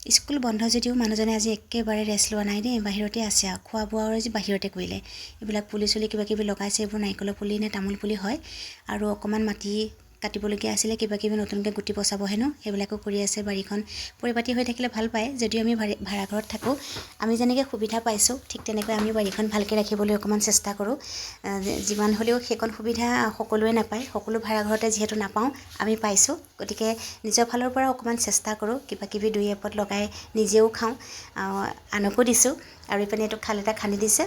School বন্ধ যদিও মানুহজনে আজি একেবাৰে ৰেষ্ট লোৱা নাই দেই, বাহিৰতে আছে আৰু খোৱা বোৱাও আজি বাহিৰতে কৰিলে। এইবিলাক পুলি চুলি কিবা কিবি লগাইছে, এইবোৰ নাৰিকলৰ পুলি নে তামোল পুলি হয়। আৰু অকণমান মাটি কাটিবলগীয়া আছিলে, কিবা কিবি নতুনকৈ গুটি পচাব হেনো, সেইবিলাকো কৰি আছে। বাৰীখন পৰিপাটি হৈ থাকিলে ভাল পায়। যদিও আমি ভাড়াঘৰত থাকোঁ, আমি যেনেকৈ সুবিধা পাইছোঁ ঠিক তেনেকৈ আমি বাৰীখন ভালকৈ ৰাখিবলৈ অকণমান চেষ্টা কৰোঁ। যিমান হ'লেও সেইকণ সুবিধা সকলোৱে নাপায়, সকলো ভাড়াঘৰতে যিহেতু নাপাওঁ, আমি পাইছোঁ। গতিকে নিজৰ ফালৰ পৰা অকণমান চেষ্টা কৰোঁ, কিবা কিবি দুই এপদ লগাই নিজেও খাওঁ, আনকো দিছোঁ। আৰু ইপিনে এইটো খাল এটা খান্দি দিছে।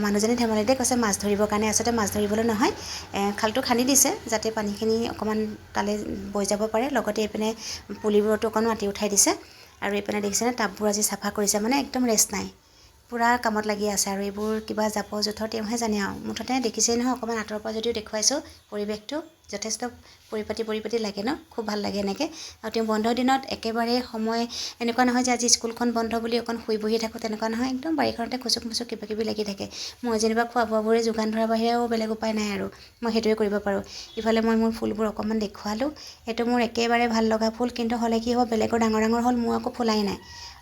মানুহজনে ধেমালিতে কৈছে মাছ ধৰিবৰ কাৰণে, আচলতে মাছ ধৰিবলৈ নহয়, খালটো খান্দি দিছে যাতে পানীখিনি অকণমান তালৈ বৈ যাব পাৰে। লগতে এইপিনে পুলিবোৰতো অকণ মাটি উঠাই দিছে। আৰু এইপিনে দেখিছেনে টাববোৰ আজি চাফা কৰিছে, মানে একদম ৰেষ্ট নাই, পূৰা কামত লাগি আছে। আৰু এইবোৰ কিবা জাবৰ জোঁথৰ তেওঁহে জানে আৰু। মুঠতে দেখিছেই নহয়, অকণমান আঁতৰৰ পৰা যদিও দেখুৱাইছোঁ, পৰিৱেশটো যথেষ্ট পৰিপাটি লাগে ন, খুব ভাল লাগে এনেকৈ। আৰু তেওঁ বন্ধৰ দিনত একেবাৰে সময় এনেকুৱা নহয় যে আজি স্কুলখন বন্ধ বুলি অকণ শুই বহি থাকোঁ, তেনেকুৱা নহয়। একদম বাৰীখনতে খুচুক মুচুক কিবা কিবি লাগি থাকে। মই যেনিবা খোৱা বোৱাবোৰে যোগান ধৰাৰ বাহিৰেও বেলেগ উপায় নাই আৰু, মই সেইটোৱে কৰিব পাৰোঁ। ইফালে মই মোৰ ফুলবোৰ অকণমান দেখুৱালোঁ। এইটো মোৰ একেবাৰে ভাল লগা ফুল, কিন্তু হ'লে কি হ'ব, বেলেগৰ ডাঙৰ ডাঙৰ হ'ল, মোৰ আকৌ ফুলাই নাই,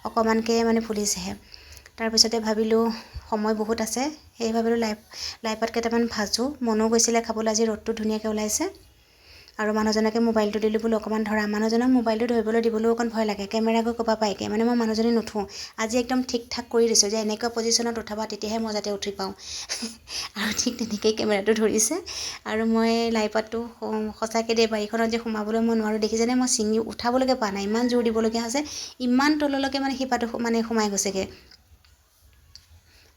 অকণমানকৈ মানে ফুলিছেহে। তাৰপিছতে ভাবিলোঁ সময় বহুত আছে, সেয়ে ভাবিলোঁ লাই পাত কেইটামান ভাজোঁ। মনো গৈছিলে খাবলৈ, আজি ৰ'দটো ধুনীয়াকৈ ওলাইছে। আৰু মানুহজনকে মোবাইলটো দিলোঁ বোলো অকণমান ধৰা। মানুহজনক মোবাইলটো ধৰিবলৈ দিবলৈও অকণ ভয় লাগে, কেমেৰা গৈ ক'ৰবাৰ পায়গৈ, মানে মই মানুহজনী নুঠোঁ। আজি একদম ঠিক ঠাক কৰি দিছোঁ যে এনেকুৱা পজিশ্যনত উঠাবা, তেতিয়াহে মই যাতে উঠি পাওঁ। আৰু ঠিক তেনেকৈয়ে কেমেৰাটো ধৰিছে। আৰু মই লাইপাতটো সঁচাকৈ দেই, বাৰীখনত যে সোমাবলৈ মই নোৱাৰোঁ, দেখিছেনে মই ছিঙি উঠাবলৈকে পৰা নাই, ইমান জোৰ দিবলগীয়া হৈছে, ইমান তললৈকে মানে শিপাটো মানে সোমাই গৈছেগৈ।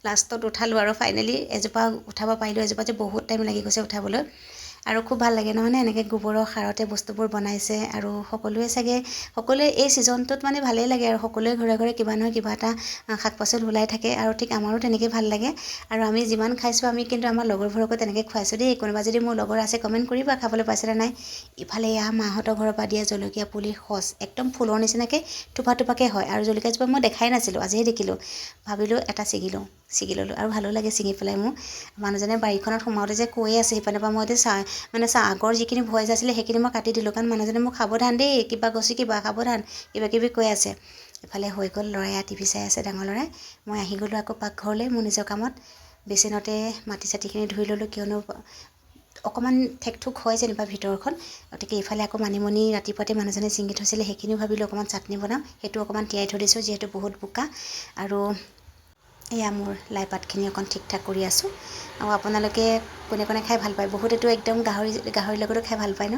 লাষ্টত উঠালোঁ আৰু ফাইনেলি এজোপা উঠাব পাৰিলোঁ। এজোপা যে বহুত টাইম লাগি গৈছে উঠাবলৈ। আৰু খুব ভাল লাগে নহয়নে, এনেকৈ গোবৰৰ সাৰতে বস্তুবোৰ বনাইছে। আৰু সকলোৱে এই ছিজনটোত মানে ভালেই লাগে আৰু, সকলোৱে ঘৰে ঘৰে কিবা নহয় কিবা এটা শাক পাচলি ওলাই থাকে। আৰু ঠিক আমাৰো তেনেকৈ ভাল লাগে। আৰু আমি যিমান খাইছোঁ, আমি কিন্তু আমাৰ লগৰবোৰকো তেনেকৈ খুৱাইছোঁ দেই। কোনোবা যদি মোৰ লগৰ আছে কমেণ্ট কৰিবা খাবলৈ পাইছেনে নাই। ইফালে এয়া মাহঁতৰ ঘৰৰ পৰা দিয়া জলকীয়া পুলিৰ সঁচ, একদম ফুলৰ নিচিনাকৈ থোপা থোপাকৈ হয়। আৰু জলকীয়া জোপা মই দেখাই নাছিলোঁ, আজিহে দেখিলোঁ। ভাবিলোঁ এটা ছিগি ল'লোঁ। আৰু ভালো লাগে ছিঙি পেলাই মোৰ। মানুহজনে বাৰীখনত সোমাওঁতে যে কৈয়ে আছে সিপানৰ পৰা, মই এতিয়া আগৰ যিখিনি ভইচ আছিলে সেইখিনি মই কাটি দিলোঁ, কাৰণ মানুহজনে মোক সাৱধান দেই, কিবা গছিকিবা, সাৱধান, কিবা কিবি কৈ আছে। ইফালে হৈ গ'ল, ল'ৰাই টিভি চাই আছে, ডাঙৰ ল'ৰাই। মই আহি গ'লোঁ আকৌ পাকঘৰলৈ মোৰ নিজৰ কামত। বেচিনতে মাটি চাটিখিনি ধুই ল'লোঁ, কিয়নো অকণমান ঠেকঠোক হয় যেনিবা ভিতৰখন। গতিকে ইফালে আকৌ মানিমুনি ৰাতিপুৱাতে মানুহজনে ছিঙি থৈছিলে, সেইখিনিও ভাবিলোঁ অকণমান চাটনি বনাম, সেইটো অকণমান তিয়াই থৈ দিছোঁ, যিহেতু বহুত বোকা। আৰু এয়া মোৰ লাই পাতখিনি অকণ ঠিক ঠাক কৰি আছোঁ। আৰু আপোনালোকে কোনে কোনে খাই ভাল পায়, বহুতেতো একদম গাহৰিৰ লগতো খাই ভাল পায় ন।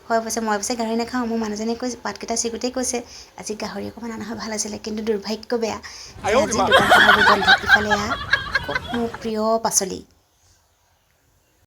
হয়, মই অৱশ্যে গাহৰি নাখাওঁ। মোৰ মানুহজনে পাতকেইটা ছিগোতেই কৈছে আজি গাহৰি অকণমান অনা হয় ভাল আছিলে, কিন্তু দুৰ্ভাগ্য বেয়া যে আজি দোকান পোহাৰবোৰ বন্ধ। ইফালে এয়া খুব মোৰ প্ৰিয় পাচলি,